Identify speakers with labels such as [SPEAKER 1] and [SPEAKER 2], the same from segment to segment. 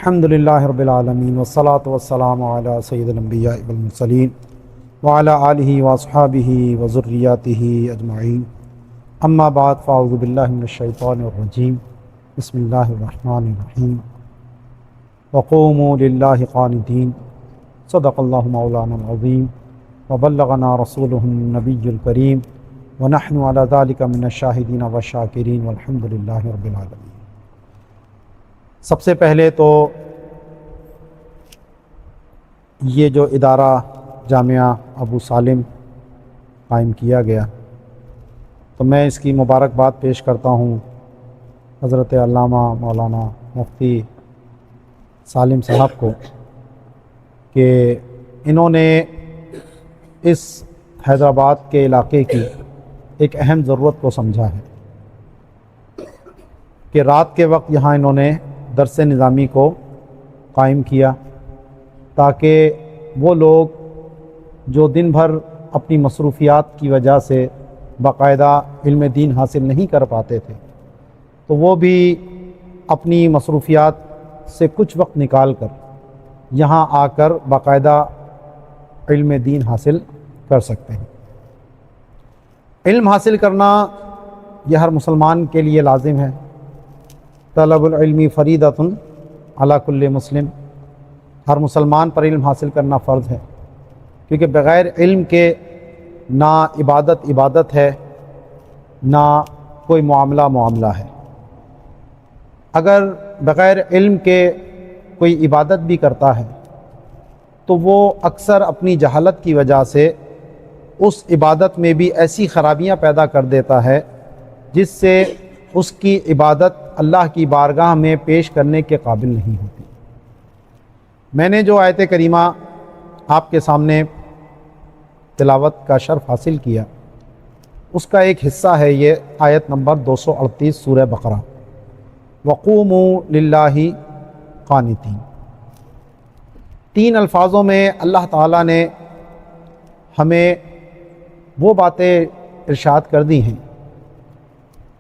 [SPEAKER 1] الحمد للہ رب العالمین والصلاة والسلام علی سید الانبیاء والمرسلین وعلی آلہ واصحابہ وذریاتہ اجمعین اما بعد فاعوذ باللہ من الشیطان الرجیم بسم اللہ الرحمن الرحیم وقوموا للہ قانتین صدق اللہ مولانا العظیم وبلغنا رسولہ النبی الکریم ونحن علی ذلک من الشاہدین والشاکرین والحمد للہ رب العالمین۔ سب سے پہلے تو یہ جو ادارہ جامعہ ابو سالم قائم کیا گیا تو میں اس کی مبارکباد پیش کرتا ہوں حضرت علامہ مولانا مفتی سالم صاحب کو کہ انہوں نے اس حیدرآباد کے علاقے کی ایک اہم ضرورت کو سمجھا ہے کہ رات کے وقت یہاں انہوں نے درس نظامی کو قائم کیا تاکہ وہ لوگ جو دن بھر اپنی مصروفیات کی وجہ سے باقاعدہ علم دین حاصل نہیں کر پاتے تھے تو وہ بھی اپنی مصروفیات سے کچھ وقت نکال کر یہاں آ کر باقاعدہ علم دین حاصل کر سکتے ہیں۔ علم حاصل کرنا یہ ہر مسلمان کے لیے لازم ہے۔ طلب العلم فریضۃ علی کل مسلم، ہر مسلمان پر علم حاصل کرنا فرض ہے، کیونکہ بغیر علم کے نہ عبادت ہے نہ کوئی معاملہ ہے۔ اگر بغیر علم کے کوئی عبادت بھی کرتا ہے تو وہ اکثر اپنی جہالت کی وجہ سے اس عبادت میں بھی ایسی خرابیاں پیدا کر دیتا ہے جس سے اس کی عبادت اللہ کی بارگاہ میں پیش کرنے کے قابل نہیں ہوتی۔ میں نے جو آیت کریمہ آپ کے سامنے تلاوت کا شرف حاصل کیا اس کا ایک حصہ ہے یہ آیت نمبر 238 سورہ بقرہ، وقوموا للہ قانتین۔ تین الفاظوں میں اللہ تعالیٰ نے ہمیں وہ باتیں ارشاد کر دی ہیں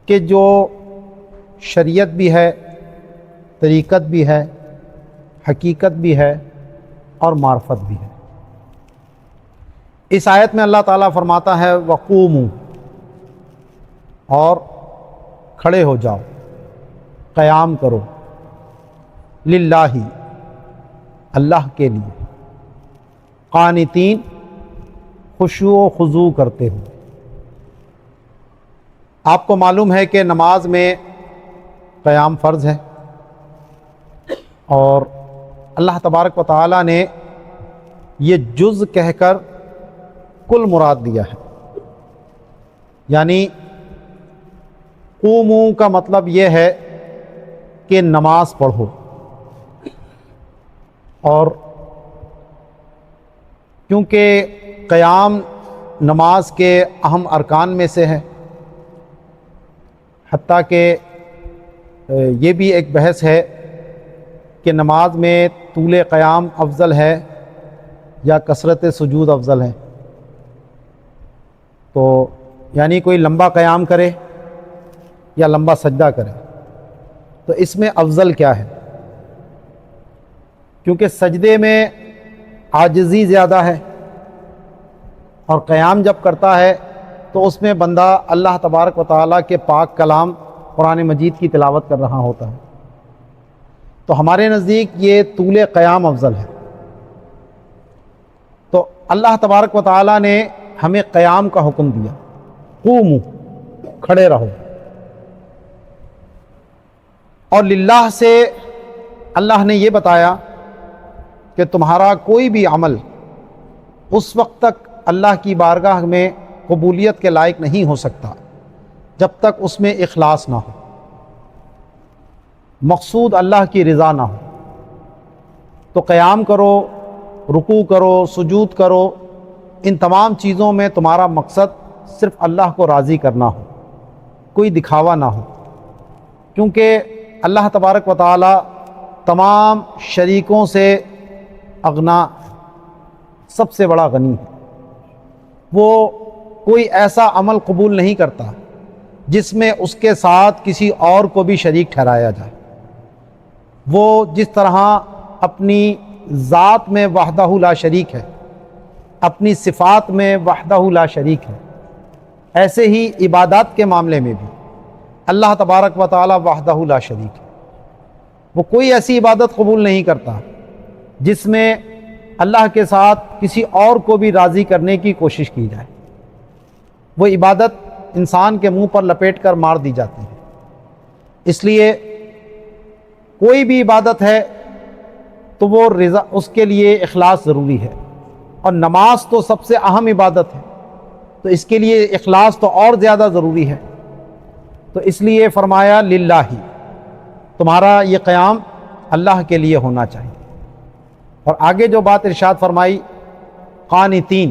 [SPEAKER 1] کہ جو شریعت بھی ہے، طریقت بھی ہے، حقیقت بھی ہے اور معرفت بھی ہے۔ اس آیت میں اللہ تعالیٰ فرماتا ہے وقوموا، اور کھڑے ہو جاؤ، قیام کرو، للہ، اللہ کے لیے، قانتین، خشوع و خضوع کرتے ہوئے۔ آپ کو معلوم ہے کہ نماز میں قیام فرض ہے اور اللہ تبارک و تعالیٰ نے یہ جز کہہ کر کل مراد دیا ہے، یعنی قوموا کا مطلب یہ ہے کہ نماز پڑھو، اور کیونکہ قیام نماز کے اہم ارکان میں سے ہے، حتیٰ کہ یہ بھی ایک بحث ہے کہ نماز میں طول قیام افضل ہے یا کثرت سجود افضل ہے، تو یعنی کوئی لمبا قیام کرے یا لمبا سجدہ کرے تو اس میں افضل کیا ہے؟ کیونکہ سجدے میں عاجزی زیادہ ہے اور قیام جب کرتا ہے تو اس میں بندہ اللہ تبارک و تعالیٰ کے پاک کلام قرآن مجید کی تلاوت کر رہا ہوتا ہے، تو ہمارے نزدیک یہ طول قیام افضل ہے۔ تو اللہ تبارک و تعالیٰ نے ہمیں قیام کا حکم دیا، قوموا، کھڑے رہو، اور للہ سے اللہ نے یہ بتایا کہ تمہارا کوئی بھی عمل اس وقت تک اللہ کی بارگاہ میں قبولیت کے لائق نہیں ہو سکتا جب تک اس میں اخلاص نہ ہو، مقصود اللہ کی رضا نہ ہو۔ تو قیام کرو، رکوع کرو، سجود کرو، ان تمام چیزوں میں تمہارا مقصد صرف اللہ کو راضی کرنا ہو، کوئی دکھاوا نہ ہو، کیونکہ اللہ تبارک و تعالی تمام شریکوں سے اغنا، سب سے بڑا غنی ہے۔ وہ کوئی ایسا عمل قبول نہیں کرتا جس میں اس کے ساتھ کسی اور کو بھی شریک ٹھہرایا جائے۔ وہ جس طرح اپنی ذات میں وحدہ لا شریک ہے، اپنی صفات میں وحدہ لا شریک ہے، ایسے ہی عبادات کے معاملے میں بھی اللہ تبارک و تعالی وحدہ لا شریک ہے۔ وہ کوئی ایسی عبادت قبول نہیں کرتا جس میں اللہ کے ساتھ کسی اور کو بھی راضی کرنے کی کوشش کی جائے۔ وہ عبادت انسان کے منہ پر لپیٹ کر مار دی جاتی ہے۔ اس لیے کوئی بھی عبادت ہے تو وہ رضا، اس کے لیے اخلاص ضروری ہے، اور نماز تو سب سے اہم عبادت ہے، تو اس کے لیے اخلاص تو اور زیادہ ضروری ہے۔ تو اس لیے فرمایا للہ، تمہارا یہ قیام اللہ کے لیے ہونا چاہیے۔ اور آگے جو بات ارشاد فرمائی، قانتین،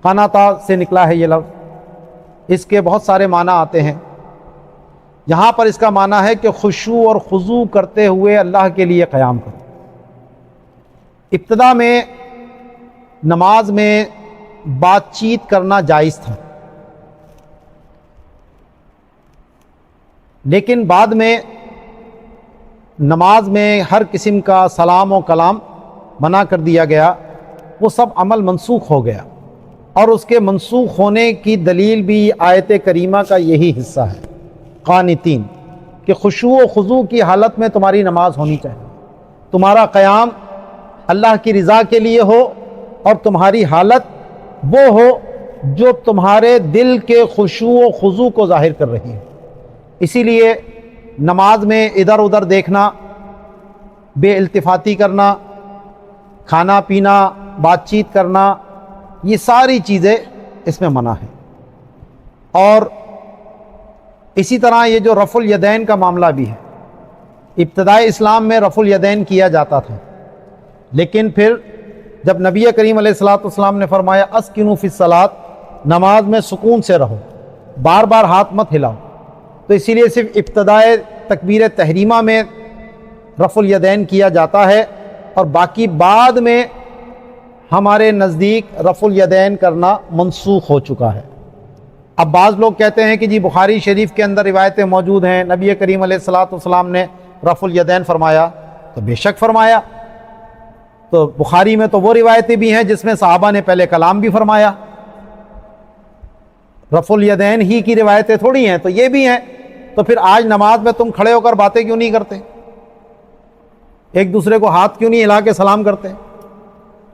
[SPEAKER 1] قناتا سے نکلا ہے یہ لفظ، اس کے بہت سارے معنی آتے ہیں۔ یہاں پر اس کا معنی ہے کہ خشوع اور خضوع کرتے ہوئے اللہ کے لیے قیام کرو۔ ابتدا میں نماز میں بات چیت کرنا جائز تھا، لیکن بعد میں نماز میں ہر قسم کا سلام و کلام منع کر دیا گیا، وہ سب عمل منسوخ ہو گیا، اور اس کے منسوخ ہونے کی دلیل بھی آیت کریمہ کا یہی حصہ ہے، قانتین، کہ خشوع و خضوع کی حالت میں تمہاری نماز ہونی چاہیے، تمہارا قیام اللہ کی رضا کے لیے ہو، اور تمہاری حالت وہ ہو جو تمہارے دل کے خشوع و خضوع کو ظاہر کر رہی ہے۔ اسی لیے نماز میں ادھر ادھر دیکھنا، بے التفاتی کرنا، کھانا پینا، بات چیت کرنا، یہ ساری چیزیں اس میں منع ہیں۔ اور اسی طرح یہ جو رفع الیدین کا معاملہ بھی ہے، ابتدائی اسلام میں رفع الیدین کیا جاتا تھا، لیکن پھر جب نبی کریم علیہ الصلوۃ والسلام نے فرمایا اسکنوا فی الصلاۃ، نماز میں سکون سے رہو، بار بار ہاتھ مت ہلاؤ، تو اسی لیے صرف ابتدائے تکبیر تحریمہ میں رفع الیدین کیا جاتا ہے، اور باقی بعد میں ہمارے نزدیک رفع الیدین کرنا منسوخ ہو چکا ہے۔ اب بعض لوگ کہتے ہیں کہ جی بخاری شریف کے اندر روایتیں موجود ہیں، نبی کریم علیہ الصلوۃ والسلام نے رفع الیدین فرمایا، تو بے شک فرمایا، تو بخاری میں تو وہ روایتیں بھی ہیں جس میں صحابہ نے پہلے کلام بھی فرمایا، رفع الیدین ہی کی روایتیں تھوڑی ہیں، تو یہ بھی ہیں۔ تو پھر آج نماز میں تم کھڑے ہو کر باتیں کیوں نہیں کرتے؟ ایک دوسرے کو ہاتھ کیوں نہیں ہلا کے سلام کرتے؟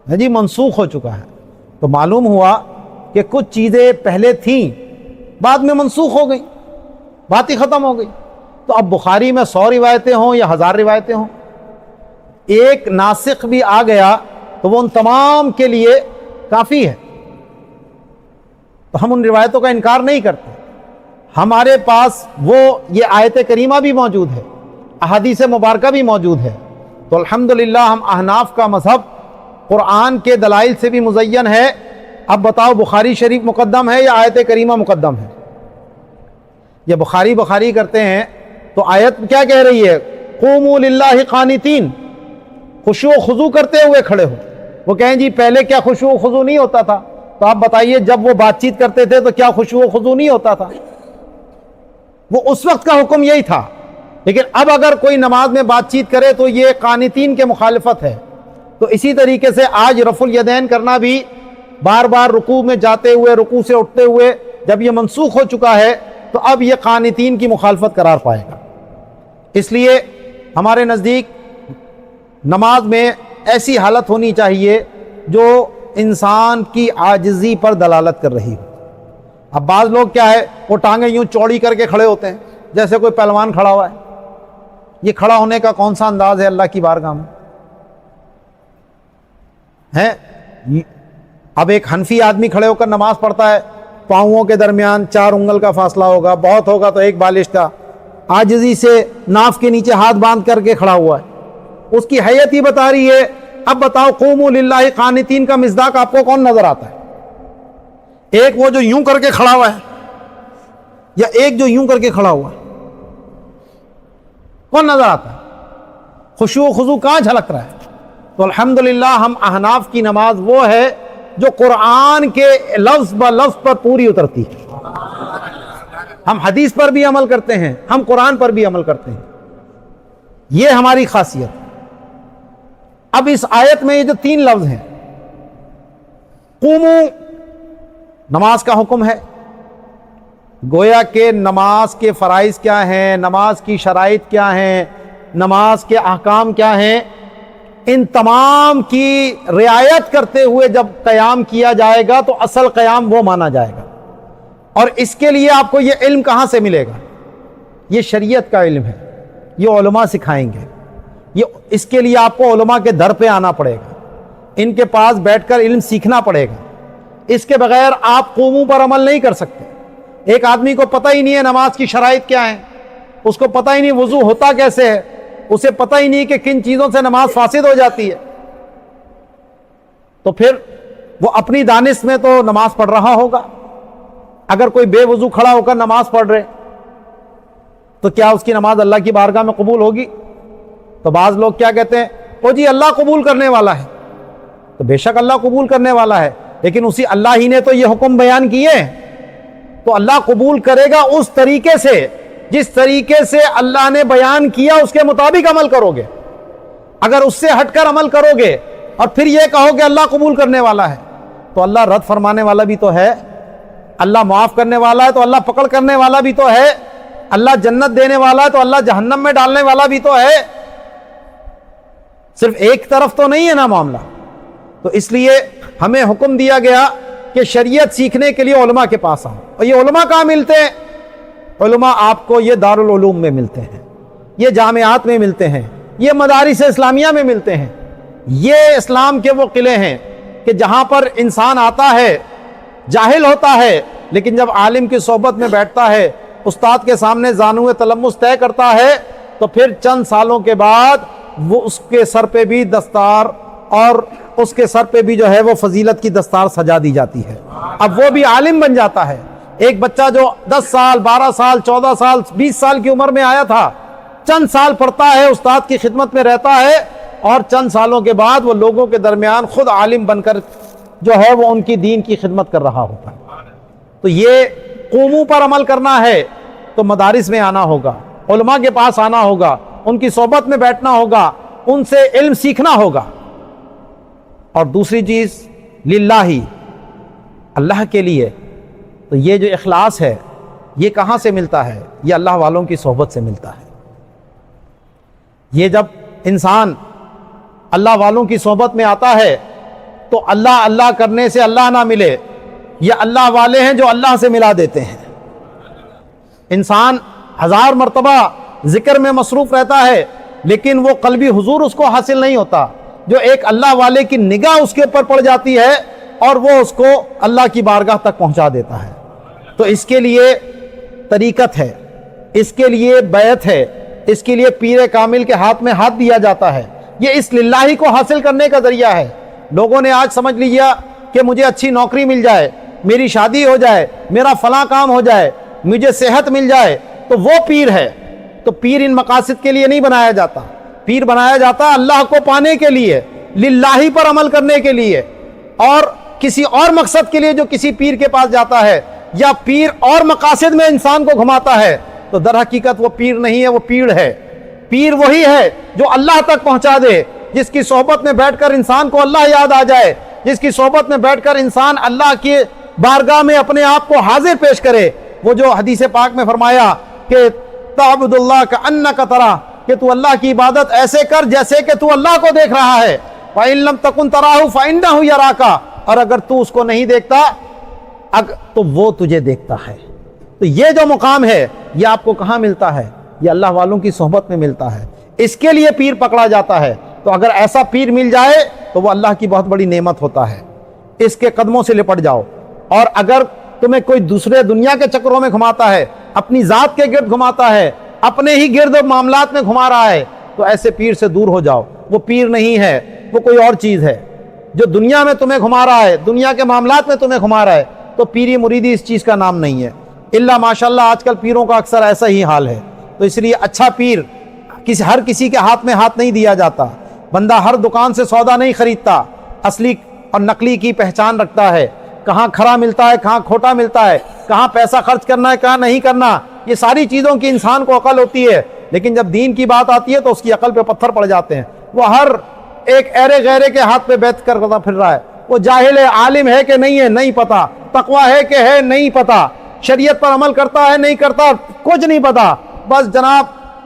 [SPEAKER 1] جی منسوخ ہو چکا ہے۔ تو معلوم ہوا کہ کچھ چیزیں پہلے تھیں، بعد میں منسوخ ہو گئی، بات ہی ختم ہو گئی۔ تو اب بخاری میں 100 روایتیں ہوں یا 1000 روایتیں ہوں، ایک ناسخ بھی آ گیا تو وہ ان تمام کے لیے کافی ہے۔ تو ہم ان روایتوں کا انکار نہیں کرتے، ہمارے پاس وہ یہ آیت کریمہ بھی موجود ہے، احادیث مبارکہ بھی موجود ہے، تو الحمدللہ ہم احناف کا مذہب قرآن کے دلائل سے بھی مزین ہے۔ اب بتاؤ بخاری شریف مقدم ہے یا آیت کریمہ مقدم ہے؟ یہ بخاری کرتے ہیں تو آیت کیا کہہ رہی ہے؟ قوموا للہ قانتین، خشوع و خضوع کرتے ہوئے کھڑے ہو۔ وہ کہیں جی پہلے کیا خشوع و خضوع نہیں ہوتا تھا؟ تو آپ بتائیے جب وہ بات چیت کرتے تھے تو کیا خشوع و خضوع نہیں ہوتا تھا؟ وہ اس وقت کا حکم یہی تھا، لیکن اب اگر کوئی نماز میں بات چیت کرے تو یہ قانتین کے مخالفت ہے۔ تو اسی طریقے سے آج رفع الیدین کرنا بھی، بار بار رکوع میں جاتے ہوئے، رکوع سے اٹھتے ہوئے، جب یہ منسوخ ہو چکا ہے تو اب یہ قانتین کی مخالفت قرار پائے گا۔ اس لیے ہمارے نزدیک نماز میں ایسی حالت ہونی چاہیے جو انسان کی عاجزی پر دلالت کر رہی ہو۔ اب بعض لوگ کیا ہے، وہ ٹانگیں یوں چوڑی کر کے کھڑے ہوتے ہیں جیسے کوئی پہلوان کھڑا ہوا ہے۔ یہ کھڑا ہونے کا کون سا انداز ہے اللہ کی بارگاہ میں؟ ہے اب ایک حنفی آدمی کھڑے ہو کر نماز پڑھتا ہے، پاؤں کے درمیان 4 انگل کا فاصلہ ہوگا، بہت ہوگا تو 1 بالش کا، عاجزی سے ناف کے نیچے ہاتھ باندھ کر کے کھڑا ہوا ہے، اس کی حیت ہی بتا رہی ہے۔ اب بتاؤ قوموا للہ قانتین کا مصداق آپ کو کون نظر آتا ہے؟ ایک وہ جو یوں کر کے کھڑا ہوا ہے، یا ایک جو یوں کر کے کھڑا ہوا ہے؟ کون نظر آتا ہے؟ خشوع و خضوع کہاں جھلک رہا ہے؟ تو الحمدللہ ہم احناف کی نماز وہ ہے جو قرآن کے لفظ ب لفظ پر پوری اترتی ہے۔ ہم حدیث پر بھی عمل کرتے ہیں، ہم قرآن پر بھی عمل کرتے ہیں۔ یہ ہماری خاصیت۔ اب اس آیت میں یہ جو 3 لفظ ہیں، قومو، نماز کا حکم ہے، گویا کہ نماز کے فرائض کیا ہیں، نماز کی شرائط کیا ہیں، نماز کے احکام کیا ہیں، ان تمام کی رعایت کرتے ہوئے جب قیام کیا جائے گا تو اصل قیام وہ مانا جائے گا۔ اور اس کے لیے آپ کو یہ علم کہاں سے ملے گا؟ یہ شریعت کا علم ہے، یہ علماء سکھائیں گے۔ اس کے لیے آپ کو علماء کے در پہ آنا پڑے گا، ان کے پاس بیٹھ کر علم سیکھنا پڑے گا۔ اس کے بغیر آپ قوموں پر عمل نہیں کر سکتے۔ ایک آدمی کو پتہ ہی نہیں ہے نماز کی شرائط کیا ہیں، اس کو پتہ ہی نہیں وضو ہوتا کیسے ہے، اسے پتہ ہی نہیں کہ کن چیزوں سے نماز فاسد ہو جاتی ہے، تو پھر وہ اپنی دانش میں تو نماز پڑھ رہا ہوگا۔ اگر کوئی بے وضو کھڑا ہو کر نماز پڑھ رہے تو کیا اس کی نماز اللہ کی بارگاہ میں قبول ہوگی؟ تو بعض لوگ کیا کہتے ہیں، او جی اللہ قبول کرنے والا ہے۔ تو بے شک اللہ قبول کرنے والا ہے، لیکن اسی اللہ ہی نے تو یہ حکم بیان کیے ہیں۔ تو اللہ قبول کرے گا اس طریقے سے جس طریقے سے اللہ نے بیان کیا، اس کے مطابق عمل کرو گے۔ اگر اس سے ہٹ کر عمل کرو گے اور پھر یہ کہو کہ اللہ قبول کرنے والا ہے، تو اللہ رد فرمانے والا بھی تو ہے، اللہ معاف کرنے والا ہے تو اللہ پکڑ کرنے والا بھی تو ہے، اللہ جنت دینے والا ہے تو اللہ جہنم میں ڈالنے والا بھی تو ہے۔ صرف ایک طرف تو نہیں ہے نا معاملہ۔ تو اس لیے ہمیں حکم دیا گیا کہ شریعت سیکھنے کے لیے علماء کے پاس آؤ۔ اور یہ علماء کہاں ملتے ہیں؟ علماء آپ کو یہ دارالعلوم میں ملتے ہیں، یہ جامعات میں ملتے ہیں، یہ مدارس اسلامیہ میں ملتے ہیں۔ یہ اسلام کے وہ قلعے ہیں کہ جہاں پر انسان آتا ہے، جاہل ہوتا ہے، لیکن جب عالم کی صحبت میں بیٹھتا ہے، استاد کے سامنے زانو تلمس طے کرتا ہے، تو پھر چند سالوں کے بعد وہ اس کے سر پہ بھی دستار اور اس کے سر پہ بھی جو ہے وہ فضیلت کی دستار سجا دی جاتی ہے۔ اب وہ بھی عالم بن جاتا ہے۔ ایک بچہ جو 10 سال 12 سال 14 سال 20 سال کی عمر میں آیا تھا، چند سال پڑھتا ہے، استاد کی خدمت میں رہتا ہے، اور چند سالوں کے بعد وہ لوگوں کے درمیان خود عالم بن کر جو ہے وہ ان کی دین کی خدمت کر رہا ہوتا ہے۔ تو یہ قوموں پر عمل کرنا ہے تو مدارس میں آنا ہوگا، علماء کے پاس آنا ہوگا، ان کی صحبت میں بیٹھنا ہوگا، ان سے علم سیکھنا ہوگا۔ اور دوسری چیز للہ، اللہ کے لیے۔ تو یہ جو اخلاص ہے یہ کہاں سے ملتا ہے؟ یہ اللہ والوں کی صحبت سے ملتا ہے۔ یہ جب انسان اللہ والوں کی صحبت میں آتا ہے تو اللہ اللہ کرنے سے اللہ نہ ملے، یہ اللہ والے ہیں جو اللہ سے ملا دیتے ہیں۔ انسان 1000 مرتبہ ذکر میں مصروف رہتا ہے لیکن وہ قلبی حضور اس کو حاصل نہیں ہوتا، جو ایک اللہ والے کی نگاہ اس کے اوپر پڑ جاتی ہے اور وہ اس کو اللہ کی بارگاہ تک پہنچا دیتا ہے۔ تو اس کے لیے طریقت ہے، اس کے لیے بیعت ہے، اس کے لیے پیر کامل کے ہاتھ میں ہاتھ دیا جاتا ہے۔ یہ اس للہ کو حاصل کرنے کا ذریعہ ہے۔ لوگوں نے آج سمجھ لیا کہ مجھے اچھی نوکری مل جائے، میری شادی ہو جائے، میرا فلاں کام ہو جائے، مجھے صحت مل جائے تو وہ پیر ہے۔ تو پیر ان مقاصد کے لیے نہیں بنایا جاتا، پیر بنایا جاتا اللہ کو پانے کے لیے، للہ پر عمل کرنے کے لیے۔ اور کسی اور مقصد کے لیے جو کسی پیر کے پاس جاتا ہے یا پیر اور مقاصد میں انسان کو گھماتا ہے تو در حقیقت وہ پیر نہیں ہے، وہ پیڑ ہے۔ پیر وہی ہے جو اللہ تک پہنچا دے، جس کی صحبت میں بیٹھ کر انسان کو اللہ یاد آ جائے، جس کی صحبت میں بیٹھ کر انسان اللہ کی بارگاہ میں اپنے آپ کو حاضر پیش کرے۔ وہ جو حدیث پاک میں فرمایا کہ تعبد اللہ کأنک تراہ، کہ تو اللہ کی عبادت ایسے کر جیسے کہ تو اللہ کو دیکھ رہا ہے۔ فإن لم تکن تراہ فإنہ یراک، اور اگر تو اس کو نہیں دیکھتا تو وہ تجھے دیکھتا ہے۔ تو یہ جو مقام ہے یہ آپ کو کہاں ملتا ہے؟ یہ اللہ والوں کی صحبت میں ملتا ہے۔ اس کے لیے پیر پکڑا جاتا ہے۔ تو اگر ایسا پیر مل جائے تو وہ اللہ کی بہت بڑی نعمت ہوتا ہے۔ اس کے قدموں سے لپٹ جاؤ۔ اور اگر تمہیں کوئی دوسرے دنیا کے چکروں میں گھماتا ہے، اپنی ذات کے گرد گھماتا ہے، اپنے ہی گرد معاملات میں گھما رہا ہے، تو ایسے پیر سے دور ہو جاؤ۔ وہ پیر نہیں ہے، وہ کوئی اور چیز ہے۔ جو دنیا میں تمہیں گھما رہا ہے، دنیا کے معاملات میں تمہیں گھما رہا ہے، تو پیری مریدی اس چیز کا نام نہیں ہے۔ اللہ ماشاءاللہ آج کل پیروں کا اکثر ایسا ہی حال ہے۔ تو اس لیے اچھا پیر ہر کسی کے ہاتھ میں ہاتھ نہیں دیا جاتا۔ بندہ ہر دکان سے سودا نہیں خریدتا، اصلی اور نقلی کی پہچان رکھتا ہے۔ کہاں کھرا ملتا ہے، کہاں کھوٹا ملتا ہے، کہاں پیسہ خرچ کرنا ہے، کہاں نہیں کرنا، یہ ساری چیزوں کی انسان کو عقل ہوتی ہے۔ لیکن جب دین کی بات آتی ہے تو اس کی عقل پہ پتھر پڑ جاتے ہیں. وہ ہر ایک ایرے غیرے کے ہاتھ پہ بیعت کرتا پھر رہا ہے. وہ جاہل ہے، عالم ہے کہ نہیں ہے نہیں پتا، تقویٰ ہے کہ ہے نہیں پتا، شریعت پر عمل کرتا ہے نہیں کرتا کچھ نہیں پتا، بس جناب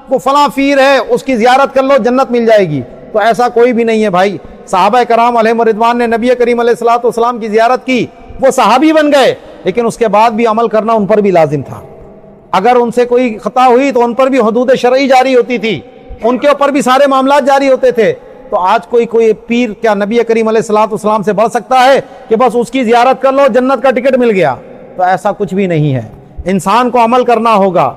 [SPEAKER 1] وہ فلاں پیر ہے اس کی زیارت کر لو جنت مل جائے گی. تو ایسا کوئی بھی نہیں ہے بھائی. صحابہ کرام علیہم رضوان نے نبی کریم علیہ الصلوۃ والسلام کی زیارت کی، وہ صحابی بن گئے، لیکن اس کے بعد بھی عمل کرنا ان پر بھی لازم تھا. اگر ان سے کوئی خطا ہوئی تو ان پر بھی حدود شرعی جاری ہوتی تھی، ان کے اوپر بھی سارے معاملات جاری ہوتے تھے. تو آج کوئی پیر کیا نبی کریم علیہ الصلوۃ والسلام سے بڑھ سکتا ہے کہ بس اس کی زیارت کر لو جنت کا ٹکٹ مل گیا؟ تو ایسا کچھ بھی نہیں ہے. انسان کو عمل کرنا ہوگا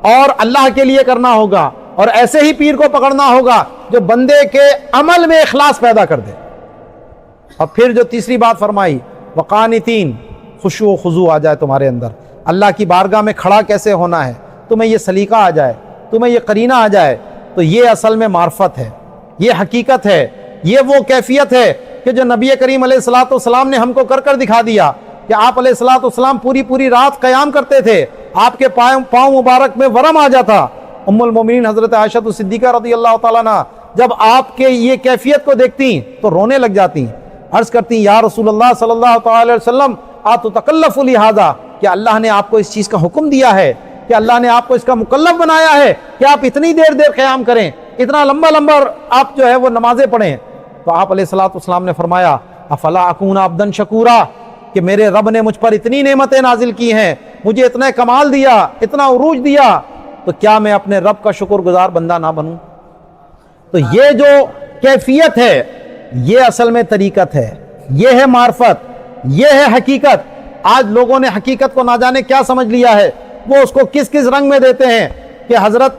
[SPEAKER 1] اور اللہ کے لیے کرنا ہوگا، اور ایسے ہی پیر کو پکڑنا ہوگا جو بندے کے عمل میں اخلاص پیدا کر دے. اور پھر جو تیسری بات فرمائی، وقانتین، خشوع و خضوع آ جائے تمہارے اندر، اللہ کی بارگاہ میں کھڑا کیسے ہونا ہے، تمہیں یہ سلیقہ آ جائے، تمہیں یہ قرینہ آ جائے، تو یہ اصل میں معرفت ہے، یہ حقیقت ہے، یہ وہ کیفیت ہے کہ جو نبی کریم علیہ الصلوۃ والسلام نے ہم کو کر دکھا دیا کہ آپ علیہ الصلوۃ والسلام پوری رات قیام کرتے تھے، آپ کے پاؤں مبارک میں ورم آ جاتا. ام المومنین حضرت عائشہ صدیقہ رضی اللہ تعالیٰ عنہ جب آپ کے یہ کیفیت کو دیکھتی تو رونے لگ جاتی، عرض کرتی یا رسول اللہ صلی اللہ تعالی علیہ وسلم اتتکلف لہذا، کہ اللہ نے آپ کو اس چیز کا حکم دیا ہے، کہ اللہ نے آپ کو اس کا مکلف بنایا ہے کہ آپ اتنی دیر قیام کریں، اتنا لمبا آپ جو ہے وہ نمازیں پڑھیں. تو آپ علیہ الصلوۃ والسلام نے فرمایا افلا اکون عبدا شکورا، کہ میرے رب نے مجھ پر اتنی نعمتیں نازل کی ہیں، مجھے اتنا کمال دیا، اتنا عروج دیا، تو کیا میں اپنے رب کا شکر گزار بندہ نہ بنوں؟ تو یہ جو کیفیت ہے یہ اصل میں طریقت ہے، یہ ہے معرفت، یہ ہے حقیقت. آج لوگوں نے حقیقت کو نہ جانے کیا سمجھ لیا ہے، وہ اس کو کس رنگ میں دیتے ہیں کہ حضرت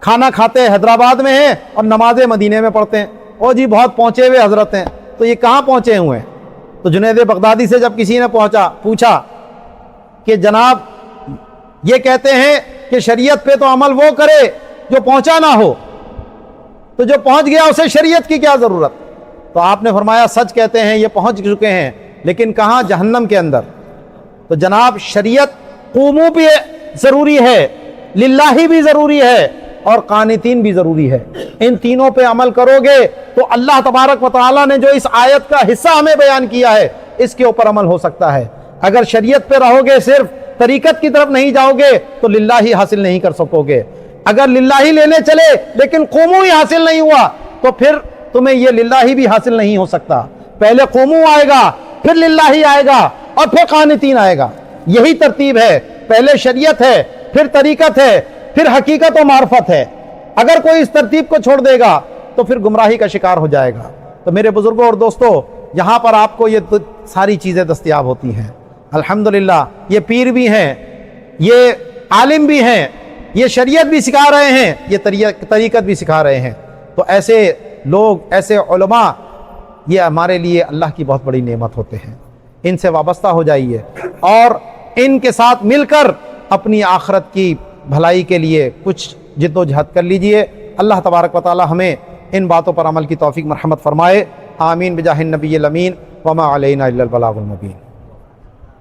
[SPEAKER 1] کھانا کھاتے حیدرآباد میں ہیں اور نمازیں مدینے میں پڑھتے ہیں. او جی بہت پہنچے ہوئے حضرت ہیں. تو یہ کہاں پہنچے ہوئے ہیں؟ تو جنید بغدادی سے جب کسی نے پوچھا کہ جناب یہ کہتے ہیں کہ شریعت پہ تو عمل وہ کرے جو پہنچا نہ ہو، تو جو پہنچ گیا اسے شریعت کی کیا ضرورت؟ تو آپ نے فرمایا سچ کہتے ہیں، یہ پہنچ چکے ہیں، لیکن کہاں؟ جہنم کے اندر. تو جناب شریعت قوموں بھی ضروری ہے، للہ بھی ضروری ہے، اور قانتین بھی ضروری ہے. ان تینوں پہ عمل کرو گے تو اللہ تبارک و تعالیٰ نے جو اس آیت کا حصہ ہمیں بیان کیا ہے اس کے اوپر عمل ہو سکتا ہے. اگر شریعت پہ رہو گے، صرف طریقت کی طرف نہیں جاؤ گے تو للہ ہی حاصل نہیں کر سکو گے. اگر للہ ہی لینے چلے لیکن قوموں ہی حاصل نہیں ہوا تو پھر تمہیں یہ للہ ہی بھی حاصل نہیں ہو سکتا. پہلے قوموں آئے گا، پھر للہ ہی آئے گا، اور پھر قانتین آئے گا. یہی ترتیب ہے، پہلے شریعت ہے، پھر طریقت ہے، پھر حقیقت و معرفت ہے. اگر کوئی اس ترتیب کو چھوڑ دے گا تو پھر گمراہی کا شکار ہو جائے گا. تو میرے بزرگوں اور دوستوں، یہاں پر آپ کو یہ ساری چیزیں دستیاب ہوتی ہیں. الحمدللہ یہ پیر بھی ہیں، یہ عالم بھی ہیں، یہ شریعت بھی سکھا رہے ہیں، یہ طریقت بھی سکھا رہے ہیں. تو ایسے لوگ، ایسے علماء، یہ ہمارے لیے اللہ کی بہت بڑی نعمت ہوتے ہیں. ان سے وابستہ ہو جائیے اور ان کے ساتھ مل کر اپنی آخرت کی بھلائی کے لیے کچھ جد و جہد کر لیجئے. اللہ تبارک و تعالی ہمیں ان باتوں پر عمل کی توفیق مرحمت فرمائے. آمین بجاہ النبی الامین وما علینا الا البلاغ المبین.